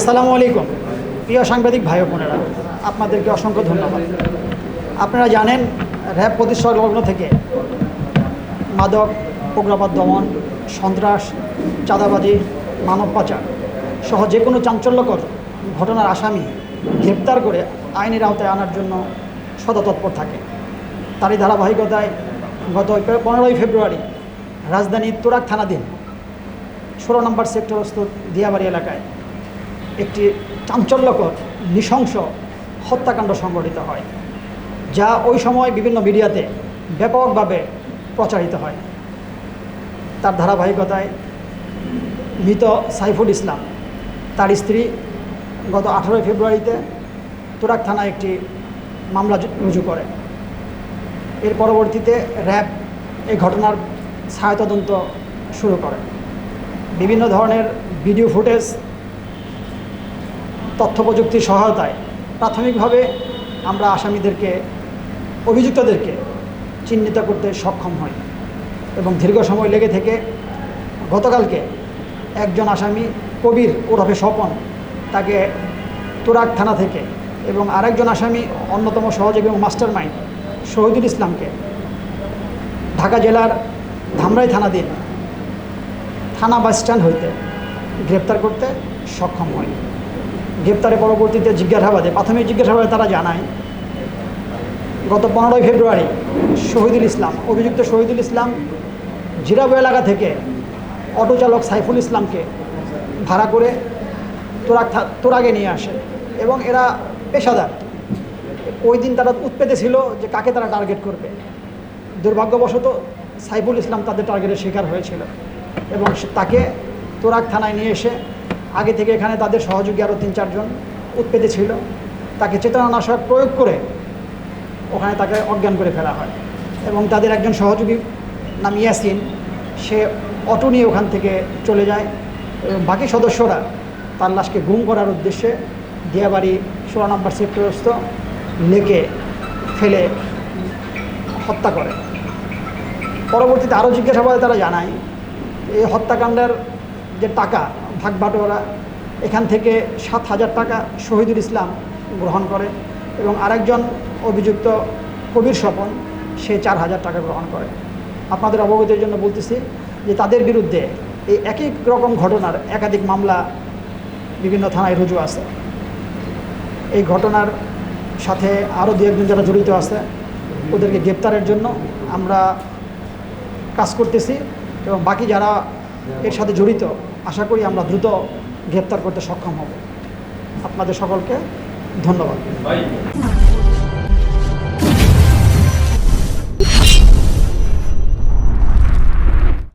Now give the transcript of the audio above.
আসসালামু আলাইকুম প্রিয় সাংবাদিক ভাই বোনেরা, আপনাদেরকে অসংখ্য ধন্যবাদ। আপনারা জানেন র্যাব প্রতিষ্ঠা লগ্ন থেকে মাদক, উগ্রবাদ দমন, সন্ত্রাস, চাঁদাবাজি, মানব পাচার সহ যে কোনো চাঞ্চল্যকর ঘটনার আসামি গ্রেপ্তার করে আইনের আওতায় আনার জন্য সদা তৎপর থাকে। তারই ধারাবাহিকতায় গত 15ই ফেব্রুয়ারি রাজধানীর তুরাগ থানাধীন 16 নম্বর সেক্টরস্থ দিয়াবাড়ি এলাকায় একটি চাঞ্চল্যকর নৃশংস হত্যাকাণ্ড সংঘটিত হয়, যা ওই সময় বিভিন্ন মিডিয়াতে ব্যাপকভাবে প্রচারিত হয়। তার ধারাবাহিকতায় মৃত সাইফুল ইসলাম, তার স্ত্রী গত 18 ফেব্রুয়ারিতে তুরাগ থানায় একটি মামলা রুজু করে। এর পরবর্তীতে র্যাব এই ঘটনার ছায়াতদন্ত শুরু করে। বিভিন্ন ধরনের ভিডিও ফুটেজ, তথ্য প্রযুক্তির সহায়তায় প্রাথমিকভাবে আমরা আসামিদেরকে, অভিযুক্তদেরকে চিহ্নিত করতে সক্ষম হই এবং দীর্ঘ সময় লেগে থেকে গতকালকে একজন আসামি কবির ওরফে স্বপন, তাকে তুরাগ থানা থেকে, এবং আরেকজন আসামি অন্যতম সহযোগী এবং মাস্টার মাইন্ড শহীদুল ইসলামকে ঢাকা জেলার ধামরাই থানাধীন থানা বাস স্ট্যান্ড হইতে গ্রেপ্তার করতে সক্ষম হয়। গ্রেপ্তারের পরবর্তীতে জিজ্ঞাসাবাদে, প্রাথমিক জিজ্ঞাসাবাদে তারা জানায় গত 15ই ফেব্রুয়ারি শহীদুল ইসলাম, অভিযুক্ত শহীদুল ইসলাম জিরাবো এলাকা থেকে অটো চালক সাইফুল ইসলামকে ভাড়া করে তুরাগে নিয়ে আসে এবং এরা পেশাদার। ওই দিন তারা উৎপেতে ছিল যে কাকে তারা টার্গেট করবে। দুর্ভাগ্যবশত সাইফুল ইসলাম তাদের টার্গেটের শিকার হয়েছিল এবং তাকে তুরাগ থানায় নিয়ে এসে, আগে থেকে এখানে তাদের সহযোগী আরও 3-4 জন উৎপেতে ছিল, তাকে চেতনানাশক প্রয়োগ করে ওখানে তাকে অজ্ঞান করে ফেলা হয় এবং তাদের একজন সহযোগী নাম ইয়াসিন, সে অটো নিয়ে ওখান থেকে চলে যায় এবং বাকি সদস্যরা তার লাশকে গুম করার উদ্দেশ্যে দিয়াবাড়ি 16 নম্বর সেক্টরস্থ লেকে ফেলে হত্যা করে। পরবর্তীতে আরও জিজ্ঞাসাবাদে তারা জানায় এই হত্যাকাণ্ডের যে টাকা ভাগ বাটোয়ারা, এখান থেকে 7,000 টাকা শহীদুল ইসলাম গ্রহণ করে এবং আরেকজন অভিযুক্ত কবির স্বপন, সে 4,000 টাকা গ্রহণ করে। আপনাদের অবগতির জন্য বলতেছি যে তাদের বিরুদ্ধে এই একই রকম ঘটনার একাধিক মামলা বিভিন্ন থানায় রুজু আছে। এই ঘটনার সাথে আরও 2-1 জন যারা জড়িত আছে ওদেরকে গ্রেপ্তারের জন্য আমরা কাজ করতেছি এবং বাকি যারা এর সাথে জড়িত আশা করি আমরা দ্রুত গ্রেপ্তার করতে সক্ষম হব। আপনাদের সকলকে ধন্যবাদ।